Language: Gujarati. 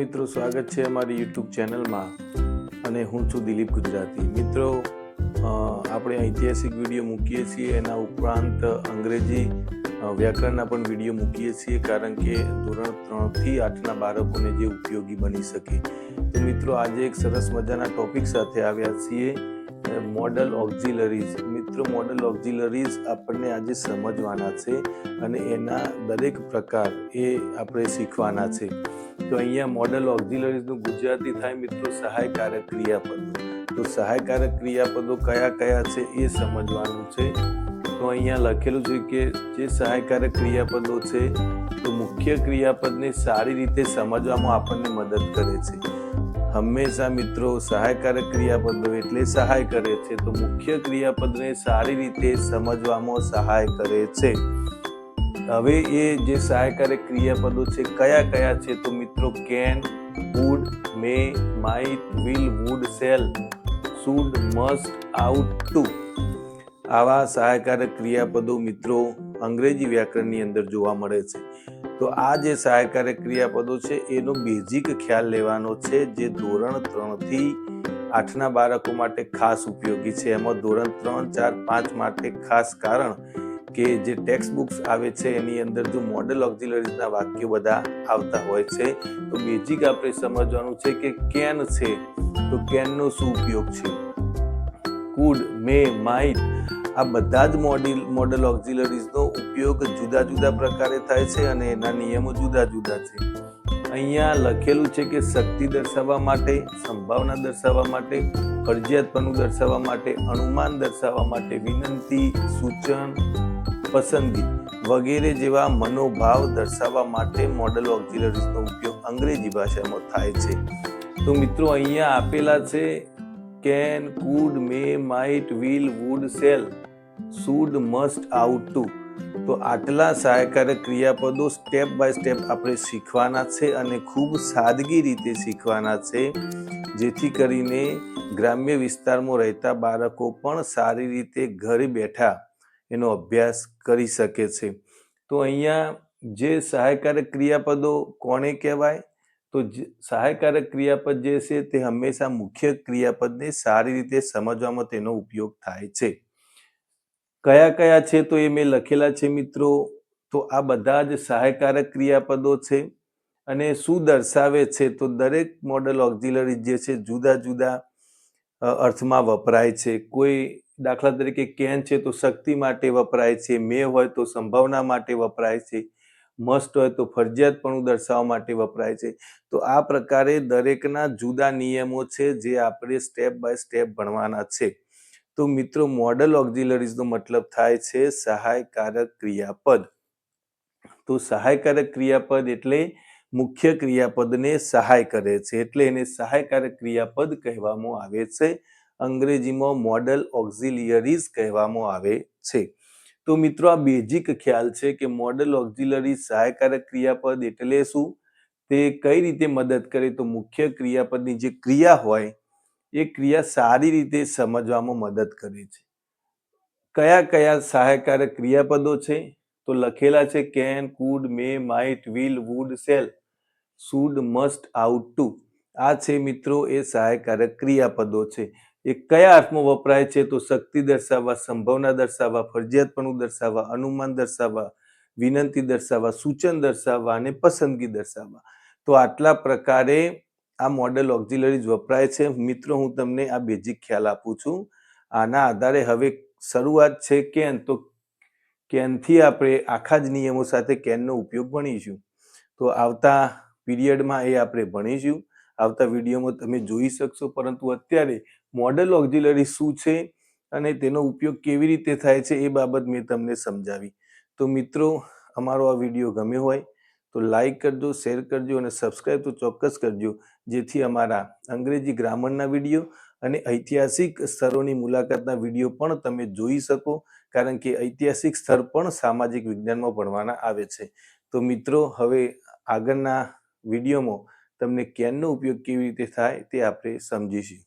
મિત્રો, સ્વાગત છે અમારી યુટ્યુબ ચેનલમાં અને હું છું દિલીપ ગુજરાતી. મિત્રો, આપણે ઐતિહાસિક વિડીયો મૂકીએ છીએ, એના ઉપરાંત અંગ્રેજી વ્યાકરણના પણ વિડીયો મૂકીએ છીએ, કારણ કે ધોરણ 3 થી 8ના બાળકોને જે ઉપયોગી બની શકે. તો મિત્રો, આજે એક સરસ મજાના ટોપિક સાથે આવ્યા છીએ, મોડલ ઓક્ઝિલરીઝ. મિત્રો, મોડલ ઓક્ઝિલરીઝ આપણને આજે સમજવાના છે અને એના દરેક પ્રકાર એ આપણે શીખવાના છે. તો અહીંયા મોડલ ઓક્ઝિલરીઝનું ગુજરાતી થાય મિત્રો સહાયકારક ક્રિયાપદો. તો સહાયકારક ક્રિયાપદો કયા કયા છે એ સમજવાનું છે. તો અહીંયા લખેલું છે કે જે સહાયકારક ક્રિયાપદો છે તો મુખ્ય ક્રિયાપદને સારી રીતે સમજવામાં આપણને મદદ કરે છે. હંમેશા મિત્રો સહાયકારક ક્રિયાપદો એટલે સહાય કરે છે, તો મુખ્ય ક્રિયાપદને સારી રીતે સમજવામાં સહાય કરે છે. હવે એ જે સહાયકારક ક્રિયાપદો છે કયા કયા છે? તો મિત્રો can, would, may, might, will, would, shall, should, must, ought, to. આવા સહાયકારક ક્રિયાપદો મિત્રો અંગ્રેજી વ્યાકરણની અંદર જોવા મળે છે. તો આ જે સહાયકારક ક્રિયાપદો છે એનો બેઝિક ખ્યાલ લેવાનો છે, જે ધોરણ 3 થી 8ના બાળકો માટે ખાસ ઉપયોગી છે. એમાં ધોરણ 3, 4, 5 માટે ખાસ, કારણ કે જે ટેક્સ્ટ બુક્સ આવે છે એની અંદર જો મોડલ ઓક્ઝિલરીઝના વાક્યો બધા આવતા હોય છે, તો બેઝિક આપણે સમજવાનું છે કે કેન છે તો કેનનો શું ઉપયોગ છે, કુડ, મે, માઇટ, આ બધા જ મોડલ ઓક્ઝિલરીઝનો ઉપયોગ જુદા જુદા પ્રકારે થાય છે અને એના નિયમો જુદા જુદા છે. અહીંયા લખેલું છે કે શક્તિ દર્શાવવા માટે, સંભાવના દર્શાવવા માટે, ફરજિયાતપણું દર્શાવવા માટે, અનુમાન દર્શાવવા માટે, વિનંતી, સૂચન, પસંદગી વગેરે જેવા મનોભાવ દર્શાવવા માટે મોડલ ઓક્ઝિલરીઝનો ઉપયોગ અંગ્રેજી ભાષામાં થાય છે. તો મિત્રો અહીંયા આપેલા છે can, could, may, might, will, would, shall, should, must, ought, to. તો આટલા સહાયકારક ક્રિયાપદો સ્ટેપ બાય સ્ટેપ આપણે શીખવાના છે અને ખૂબ સાદગી રીતે શીખવાના છે, જેથી કરીને ગ્રામ્ય વિસ્તારમાં રહેતા બાળકો પણ સારી રીતે ઘરે બેઠા એનો અભ્યાસ કરી શકે છે. તો અહીંયા જે સહાયકારક ક્રિયાપદો કોને કહેવાય? તો સહાયકારક ક્રિયાપદ જે છે તે હંમેશા મુખ્ય ક્રિયાપદને સારી રીતે સમજવામાં તેનો ઉપયોગ થાય છે. કયા કયા છે તો એ મેં લખેલા છે મિત્રો. તો આ બધા જ સહાયકારક ક્રિયાપદો છે અને શું દર્શાવે છે? તો દરેક મોડલ ઓક્ઝિલરી જે છે જુદા જુદા અર્થમાં વપરાય છે. કોઈ દાખલા તરીકે કેન છે તો શક્તિ માટે વપરાય છે, મે હોય તો સંભાવના માટે વપરાય છે, મસ્ટ હોય તો ફરજિયાતપણું દર્શાવવા માટે વપરાય છે. તો આ પ્રકારે દરેકના જુદા નિયમો છે જે આપણે સ્ટેપ બાય સ્ટેપ ભણવાના છે. તો મિત્રો મોડલ ઓક્ઝિલરીઝનો મતલબ થાય છે સહાયકારક ક્રિયાપદ. તો સહાયકારક ક્રિયાપદ એટલે મુખ્ય ક્રિયાપદને સહાય કરે છે, એટલે એને સહાયકારક ક્રિયાપદ કહેવામાં આવે છે. અંગ્રેજીમાં મોડલ ઓક્ઝિલરીઝ કહેવામાં આવે છે. તો મિત્રો આ બેઝિક ખ્યાલ છે કે મોડલ ઓક્ઝિલરી સહાયકારક ક્રિયાપદ એટલે શું, તે કઈ રીતે મદદ કરે? તો મુખ્ય ક્રિયાપદની જે ક્રિયા હોય એ ક્રિયા સારી રીતે સમજવામાં મદદ કરે છે. કયા કયા સહાયકારક ક્રિયાપદો છે? તો લખેલા છે can, could, may, might, will, would, shall, should, must, ought, to. આ છે મિત્રો એ સહાયકારક ક્રિયાપદો છે. એ કયા અર્થમાં વપરાય છે? તો શક્તિ દર્શાવવા, સંભાવના દર્શાવવા, ફરજિયાતપણું દર્શાવવા, અનુમાન દર્શાવવા, વિનંતી દર્શાવવા, સૂચન દર્શાવવા અને પસંદગી દર્શાવવા. તો આટલા પ્રકારે આ મોડલ ઓક્ઝિલરીઝ વપરાય છે. મિત્રો હું તમને આ બેઝિક ખ્યાલ આપું છું. આના આધારે હવે શરૂઆત છે કેન, તો કેનથી આપણે આખા જ નિયમો સાથે કેનનો ઉપયોગ ભણીશું. તો આવતા પીરિયડમાં એ આપણે ભણીશું, આવતા વિડીયોમાં તમે જોઈ શકશો. પરંતુ અત્યારે મોડલ ઓક્ઝિલરી શું છે અને તેનો ઉપયોગ કેવી રીતે થાય છે એ બાબત મેં તમને સમજાવી. તો મિત્રો અમારો આ વિડીયો ગમ્યો હોય તો લાઈક કરજો, શેર કરજો અને સબસ્ક્રાઈબ તો ચોક્કસ કરજો, જેથી અમારા અંગ્રેજી ગ્રામરના વિડીયો અને ઐતિહાસિક સ્થળોની મુલાકાતના વિડીયો પણ તમે જોઈ શકો, કારણ કે ઐતિહાસિક સ્થળ પણ સામાજિક વિજ્ઞાનમાં ભણવાના આવે છે. તો મિત્રો હવે આગળના વિડીયોમાં તમને કેનનો ઉપયોગ કેવી રીતે થાય તે આપણે સમજીશું.